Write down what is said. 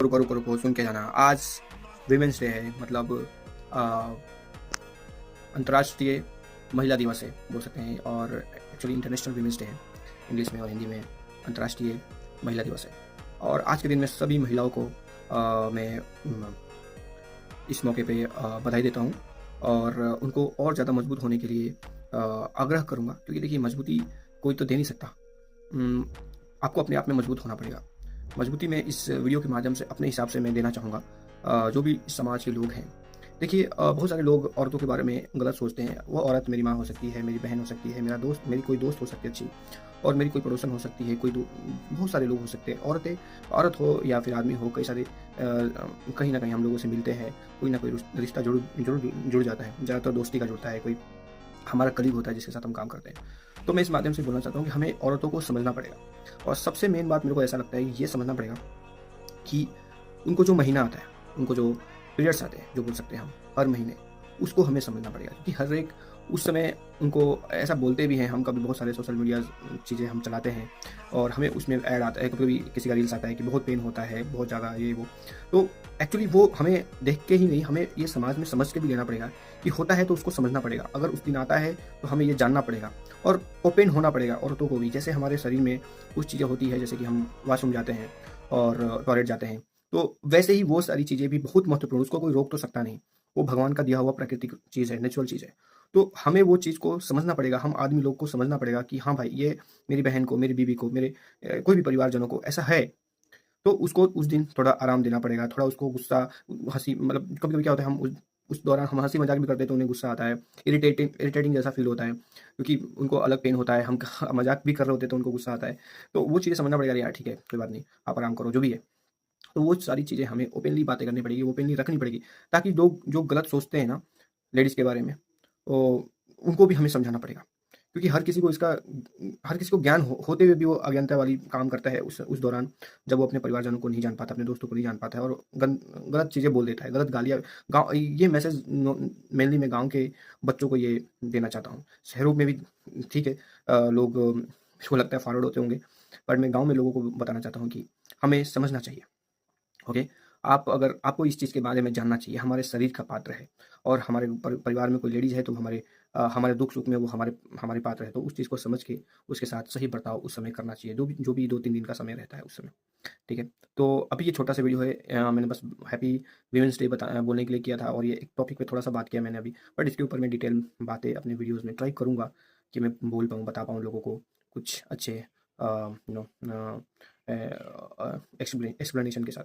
रुको रुको रुको सुन के जाना। आज विमेंस डे है, मतलब अ, अंतर्राष्ट्रीय महिला दिवस है बोल सकते हैं, और एक्चुअली इंटरनेशनल विमेंस डे है इंग्लिश में, और हिंदी में अंतर्राष्ट्रीय महिला दिवस है। और आज के दिन में सभी महिलाओं को मैं इस मौके पे बधाई देता हूँ, और उनको और ज़्यादा मजबूत होने के लिए आग्रह करूँगा, क्योंकि देखिए मजबूती कोई तो दे नहीं सकता। उम, आपको अपने आप में मजबूत होना पड़ेगा। मजबूती मैं इस वीडियो के माध्यम से अपने हिसाब से मैं देना चाहूँगा, जो भी इस समाज के लोग हैं। देखिए बहुत सारे लोग औरतों के बारे में गलत सोचते हैं। वो औरत मेरी माँ हो सकती है, मेरी बहन हो सकती है, मेरा दोस्त, मेरी कोई दोस्त हो सकती है अच्छी, और मेरी कोई पड़ोसन हो सकती है, बहुत सारे लोग हो सकते हैं। औरत हो या फिर आदमी हो, कई सारे कहीं न कहीं हम लोगों से मिलते हैं, कोई ना कोई रिश्ता जुड़ जाता है। ज़्यादातर दोस्ती का जुड़ता है, कोई हमारा कलीग होता है जिसके साथ हम काम करते हैं। तो मैं इस माध्यम से बोलना चाहता हूँ कि हमें औरतों को समझना पड़ेगा, और सबसे मेन बात मेरे को ऐसा लगता है कि ये समझना पड़ेगा कि उनको जो महीना आता है, उनको जो पीरियड्स आते हैं, जो बोल सकते हैं हम, हर महीने, उसको हमें समझना पड़ेगा, क्योंकि हर एक उस समय उनको ऐसा बोलते भी हैं। हम कभी बहुत सारे सोशल मीडिया चीज़ें हम चलाते हैं, और हमें उसमें ऐड आता है, कभी किसी का रील्स आता है कि बहुत पेन होता है, बहुत ज़्यादा ये वो। तो एक्चुअली वो हमें देख के ही नहीं, हमें ये समाज में समझ के भी लेना पड़ेगा कि होता है तो उसको समझना पड़ेगा। अगर उस दिन आता है तो हमें ये जानना पड़ेगा, और ओपन होना पड़ेगा औरतों को भी। जैसे हमारे शरीर में कुछ चीज़ें होती है, जैसे कि हम वॉशरूम जाते हैं और टॉयलेट जाते हैं, तो वैसे ही वो सारी चीज़ें भी बहुत महत्वपूर्ण, उसको कोई रोक तो सकता नहीं। वो भगवान का दिया हुआ प्राकृतिक चीज़ है, नेचुरल चीज़ है। तो हमें वो चीज़ को समझना पड़ेगा, हम आदमी लोग को समझना पड़ेगा कि हाँ भाई, ये मेरी बहन को, मेरी बीवी को, मेरे कोई भी परिवारजनों को ऐसा है, तो उसको उस दिन थोड़ा आराम देना पड़ेगा, थोड़ा उसको गुस्सा, हँसी, मतलब कभी-कभी क्या होता है, हम उस दौरान हम हँसी-मज़ाक भी करते हैं तो उन्हें गुस्सा आता है, इरिटेटिंग जैसा फ़ील होता है, क्योंकि उनको अलग पेन होता है, हम मज़ाक भी कर रहे होते हैं तो उनको गुस्सा आता है। तो वो चीज़ें समझना पड़ेगा, यार ठीक है, कोई बात नहीं, आप आराम करो, जो भी है। तो वो सारी चीज़ें हमें ओपनली बातें करनी पड़ेगी, ओपनली रखनी पड़ेगी, ताकि लोग जो गलत सोचते हैं ना लेडीज़ के बारे में, तो उनको भी हमें समझाना पड़ेगा। क्योंकि हर किसी को ज्ञान होते हुए भी वो अज्ञानता वाली काम करता है उस दौरान, जब वो अपने परिवारजनों को नहीं जान पाता, अपने दोस्तों को नहीं जान पाता है, और गलत चीज़ें बोल देता है, गलत गालियाँ। गाँव ये मैसेज मेनली मैं गाँव के बच्चों को ये देना चाहता हूँ। शहरों में भी ठीक है, लोग मुझको लगता है फॉरवर्ड होते होंगे, पर मैं गाँव में लोगों को बताना चाहता हूँ कि हमें समझना चाहिए। ओके, आप अगर आपको इस चीज़ के बारे में जानना चाहिए, हमारे शरीर का पात्र है, और हमारे परिवार में कोई लेडीज़ है तो हमारे दुख-सुख में वो हमारे पात्र है, तो उस चीज़ को समझ के उसके साथ सही बर्ताव उस समय करना चाहिए, जो भी 2-3 दिन का समय रहता है उस समय, ठीक है? तो अभी ये छोटा-सा वीडियो है, मैंने बस हैप्पी वीमेंस डे बोलने के लिए किया था, और ये एक टॉपिक पे थोड़ा-सा बात किया मैंने अभी, बट इसके ऊपर मैं डिटेल बातें अपने वीडियोज़ में ट्राई करूँगा कि मैं बोल पाऊँ, बता पाऊँ लोगों को कुछ अच्छे यू नो एक्सप्लेनेशन के साथ।